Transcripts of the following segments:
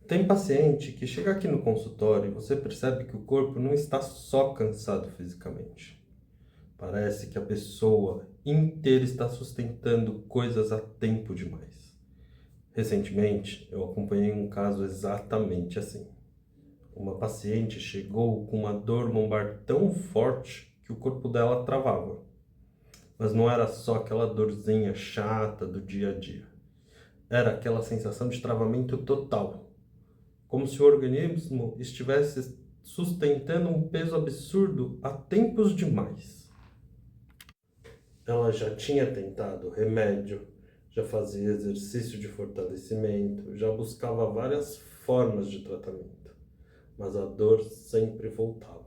Tem paciente que chega aqui no consultório e você percebe que o corpo não está só cansado fisicamente. Parece que a pessoa inteira está sustentando coisas a tempo demais. Recentemente, eu acompanhei um caso exatamente assim. Uma paciente chegou com uma dor lombar tão forte que o corpo dela travava. Mas não era só aquela dorzinha chata do dia a dia. Era aquela sensação de travamento total, como se o organismo estivesse sustentando um peso absurdo há tempos demais. Ela já tinha tentado remédio, já fazia exercício de fortalecimento, já buscava várias formas de tratamento, mas a dor sempre voltava.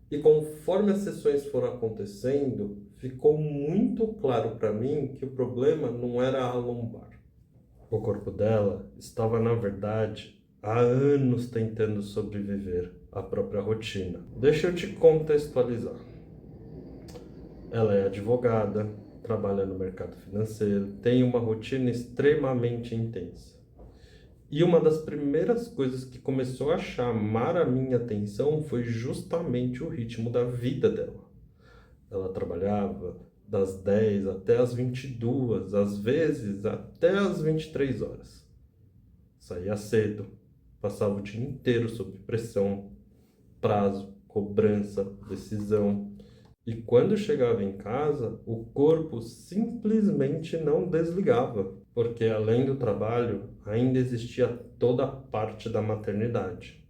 E conforme as sessões foram acontecendo, ficou muito claro para mim que o problema não era a lombar. O corpo dela estava, na verdade, há anos tentando sobreviver à própria rotina. Deixa eu te contextualizar. Ela é advogada, trabalha no mercado financeiro, tem uma rotina extremamente intensa. E uma das primeiras coisas que começou a chamar a minha atenção foi justamente o ritmo da vida dela. Ela trabalhava das 10 até as 22, às vezes até as 23 horas. Saía cedo, passava o dia inteiro sob pressão, prazo, cobrança, decisão. E quando chegava em casa, o corpo simplesmente não desligava, porque além do trabalho, ainda existia toda a parte da maternidade.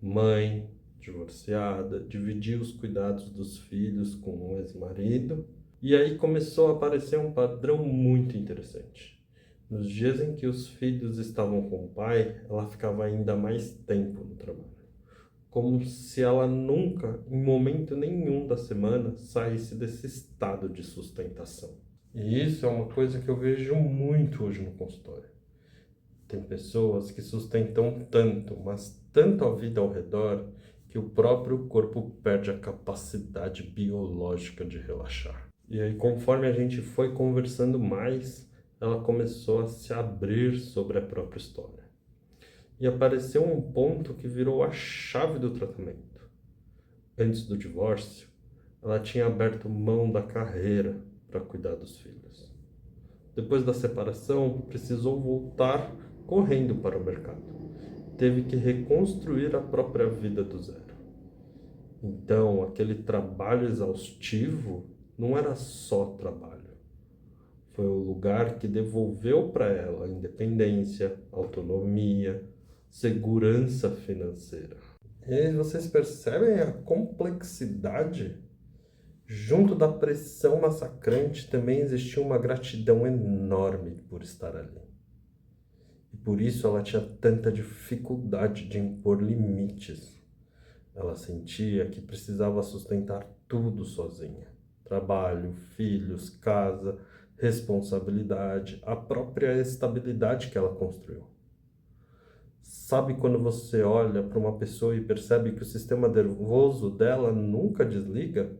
Mãe, divorciada, dividia os cuidados dos filhos com o ex-marido. E aí começou a aparecer um padrão muito interessante. Nos dias em que os filhos estavam com o pai, ela ficava ainda mais tempo no trabalho. Como se ela nunca, em momento nenhum da semana, saísse desse estado de sustentação. E isso é uma coisa que eu vejo muito hoje no consultório. Tem pessoas que sustentam tanto, mas tanto a vida ao redor, que o próprio corpo perde a capacidade biológica de relaxar. E aí, conforme a gente foi conversando mais, ela começou a se abrir sobre a própria história. E apareceu um ponto que virou a chave do tratamento. Antes do divórcio, ela tinha aberto mão da carreira para cuidar dos filhos. Depois da separação, precisou voltar correndo para o mercado. Teve que reconstruir a própria vida do zero. Então, aquele trabalho exaustivo não era só trabalho. Foi o lugar que devolveu para ela independência, autonomia, segurança financeira. E vocês percebem a complexidade? Junto da pressão massacrante também existia uma gratidão enorme por estar ali. E por isso ela tinha tanta dificuldade de impor limites. Ela sentia que precisava sustentar tudo sozinha: trabalho, filhos, casa, responsabilidade, a própria estabilidade que ela construiu. Sabe quando você olha para uma pessoa e percebe que o sistema nervoso dela nunca desliga?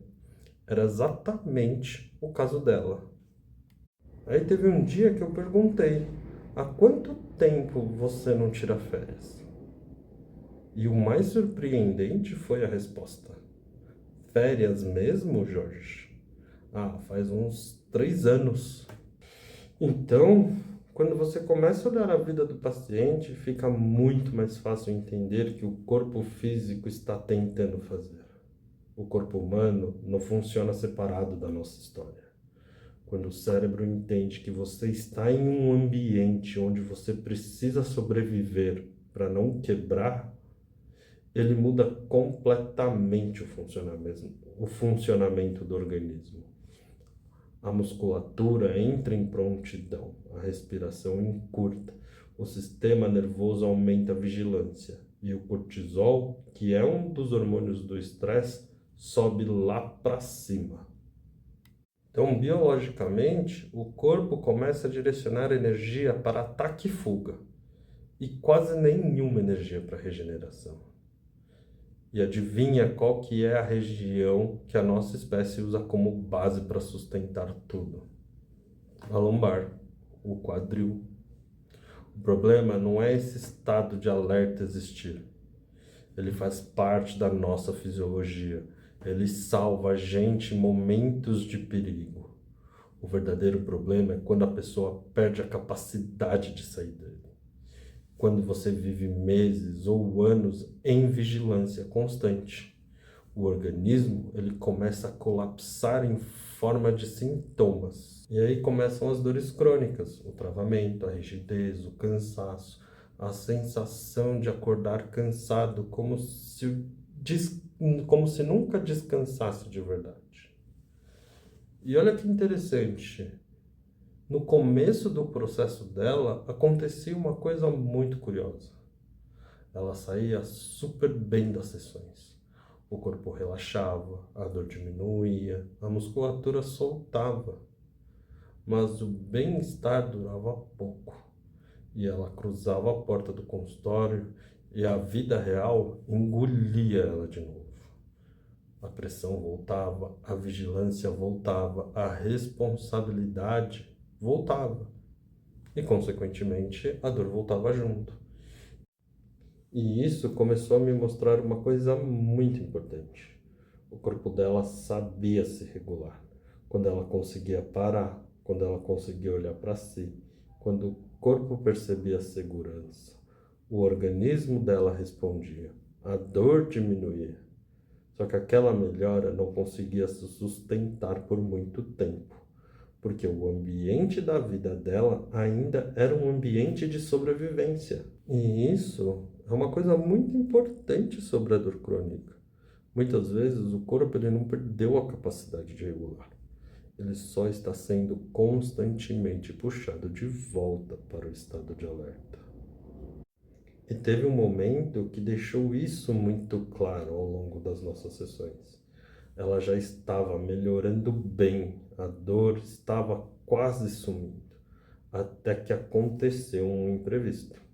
Era exatamente o caso dela. Aí teve um dia que eu perguntei: há quanto tempo você não tira férias? E o mais surpreendente foi a resposta: férias mesmo, Jorge? Ah, faz uns 3 anos. Então, quando você começa a olhar a vida do paciente, fica muito mais fácil entender que o corpo físico está tentando fazer. O corpo humano não funciona separado da nossa história. Quando o cérebro entende que você está em um ambiente onde você precisa sobreviver para não quebrar, ele muda completamente o funcionamento do organismo. A musculatura entra em prontidão, a respiração encurta, o sistema nervoso aumenta a vigilância e o cortisol, que é um dos hormônios do estresse, sobe lá para cima. Então, biologicamente, o corpo começa a direcionar energia para ataque e fuga e quase nenhuma energia para regeneração. E adivinha qual que é a região que a nossa espécie usa como base para sustentar tudo? A lombar, o quadril. O problema não é esse estado de alerta existir. Ele faz parte da nossa fisiologia. Ele salva a gente em momentos de perigo. O verdadeiro problema é quando a pessoa perde a capacidade de sair dele. Quando você vive meses ou anos em vigilância constante, o organismo ele começa a colapsar em forma de sintomas. E aí começam as dores crônicas, o travamento, a rigidez, o cansaço, a sensação de acordar cansado, como se nunca descansasse de verdade. E olha que interessante, no começo do processo dela acontecia uma coisa muito curiosa. Ela saía super bem das sessões. O corpo relaxava, a dor diminuía, a musculatura soltava, mas o bem-estar durava pouco. E ela cruzava a porta do consultório e a vida real engolia ela de novo. A pressão voltava, a vigilância voltava, a responsabilidade voltava. E, consequentemente, a dor voltava junto. E isso começou a me mostrar uma coisa muito importante. O corpo dela sabia se regular. Quando ela conseguia parar, quando ela conseguia olhar para si, quando o corpo percebia a segurança, o organismo dela respondia, a dor diminuía. Só que aquela melhora não conseguia se sustentar por muito tempo, porque o ambiente da vida dela ainda era um ambiente de sobrevivência. E isso é uma coisa muito importante sobre a dor crônica. Muitas vezes o corpo ele não perdeu a capacidade de regular. Ele só está sendo constantemente puxado de volta para o estado de alerta. E teve um momento que deixou isso muito claro ao longo das nossas sessões. Ela já estava melhorando bem, a dor estava quase sumindo, até que aconteceu um imprevisto.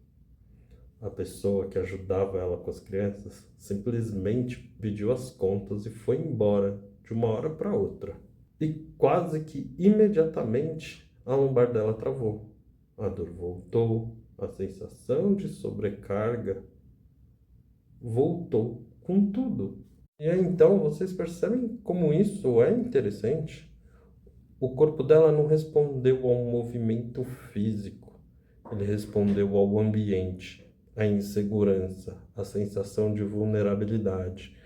A pessoa que ajudava ela com as crianças simplesmente pediu as contas e foi embora de uma hora para outra. E quase que imediatamente a lombar dela travou. A dor voltou, a sensação de sobrecarga voltou com tudo. E aí então vocês percebem como isso é interessante? O corpo dela não respondeu ao movimento físico, ele respondeu ao ambiente, à insegurança, à sensação de vulnerabilidade,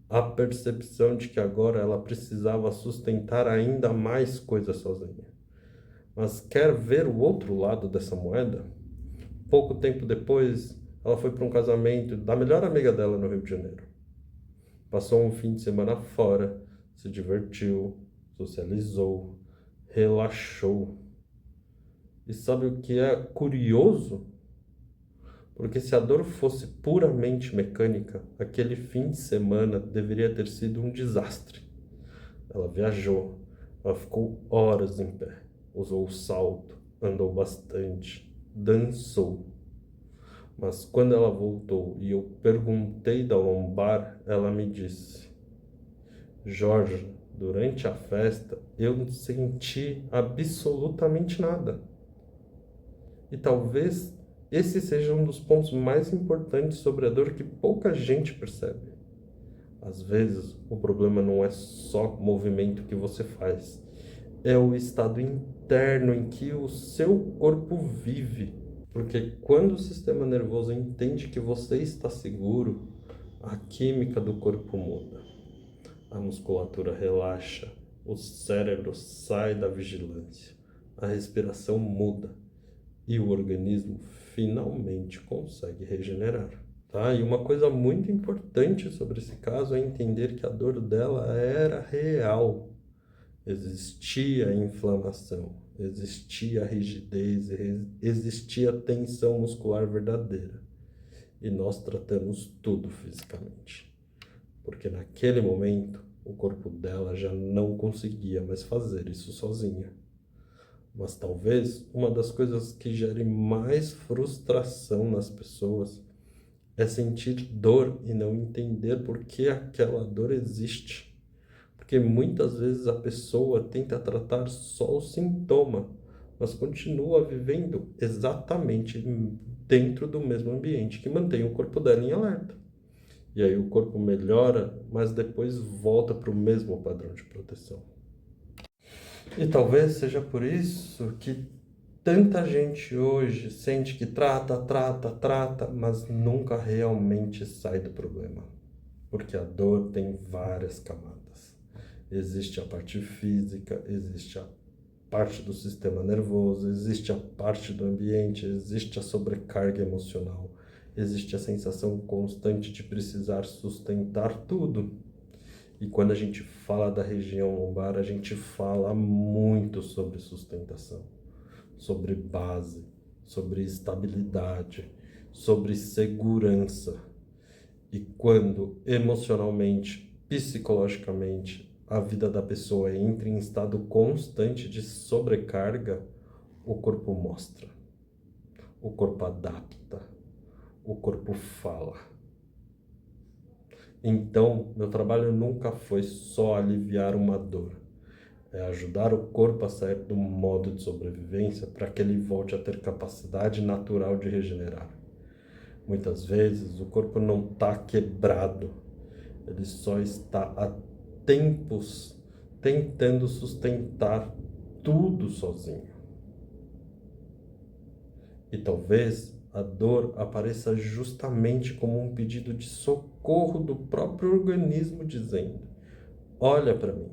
à percepção de que agora ela precisava sustentar ainda mais coisas sozinha. Mas quer ver o outro lado dessa moeda? Pouco tempo depois, ela foi para um casamento da melhor amiga dela no Rio de Janeiro. Passou um fim de semana fora, se divertiu, socializou, relaxou. E sabe o que é curioso? Porque se a dor fosse puramente mecânica, aquele fim de semana deveria ter sido um desastre. Ela viajou, ela ficou horas em pé, usou o salto, andou bastante, dançou. Mas quando ela voltou e eu perguntei da lombar, ela me disse: Jorge, durante a festa eu não senti absolutamente nada. E talvez esse seja um dos pontos mais importantes sobre a dor que pouca gente percebe. Às vezes, o problema não é só o movimento que você faz, é o estado interno em que o seu corpo vive. Porque quando o sistema nervoso entende que você está seguro, a química do corpo muda. A musculatura relaxa, o cérebro sai da vigilância, a respiração muda e o organismo finalmente consegue regenerar. Tá? E uma coisa muito importante sobre esse caso é entender que a dor dela era real. Existia inflamação, existia rigidez, existia tensão muscular verdadeira. E nós tratamos tudo fisicamente. Porque naquele momento o corpo dela já não conseguia mais fazer isso sozinha. Mas talvez uma das coisas que gere mais frustração nas pessoas é sentir dor e não entender por que aquela dor existe. Porque muitas vezes a pessoa tenta tratar só o sintoma, mas continua vivendo exatamente dentro do mesmo ambiente que mantém o corpo dela em alerta. E aí o corpo melhora, mas depois volta para o mesmo padrão de proteção. E talvez seja por isso que tanta gente hoje sente que trata, mas nunca realmente sai do problema. Porque a dor tem várias camadas. Existe a parte física, existe a parte do sistema nervoso, existe a parte do ambiente, existe a sobrecarga emocional, existe a sensação constante de precisar sustentar tudo. E quando a gente fala da região lombar, a gente fala muito sobre sustentação, sobre base, sobre estabilidade, sobre segurança. E quando emocionalmente, psicologicamente, a vida da pessoa entra em estado constante de sobrecarga, o corpo mostra, o corpo adapta, o corpo fala. Então, meu trabalho nunca foi só aliviar uma dor, é ajudar o corpo a sair do modo de sobrevivência para que ele volte a ter capacidade natural de regenerar. Muitas vezes o corpo não está quebrado, ele só está há tempos tentando sustentar tudo sozinho. E talvez a dor apareça justamente como um pedido de socorro do próprio organismo dizendo: olha para mim.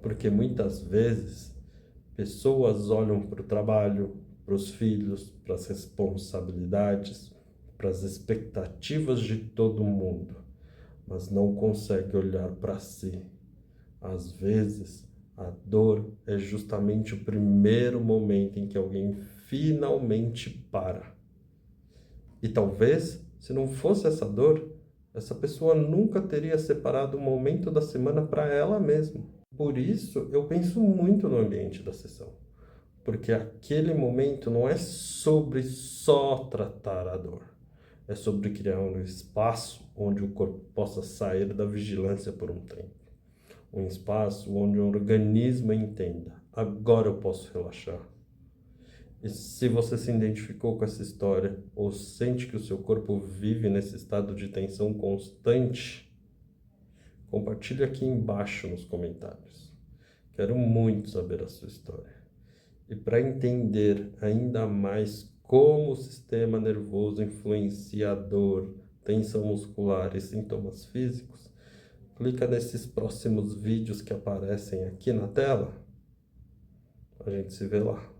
Porque muitas vezes pessoas olham para o trabalho, para os filhos, para as responsabilidades, para as expectativas de todo mundo, mas não conseguem olhar para si. Às vezes, a dor é justamente o primeiro momento em que alguém finalmente para. E talvez, se não fosse essa dor, essa pessoa nunca teria separado um momento da semana para ela mesma. Por isso, eu penso muito no ambiente da sessão, porque aquele momento não é sobre só tratar a dor, é sobre criar um espaço onde o corpo possa sair da vigilância por um tempo. Um espaço onde o organismo entenda: agora eu posso relaxar. E se você se identificou com essa história ou sente que o seu corpo vive nesse estado de tensão constante, compartilhe aqui embaixo nos comentários. Quero muito saber a sua história. E para entender ainda mais como o sistema nervoso influencia a dor, tensão muscular e sintomas físicos, clica nesses próximos vídeos que aparecem aqui na tela. A gente se vê lá.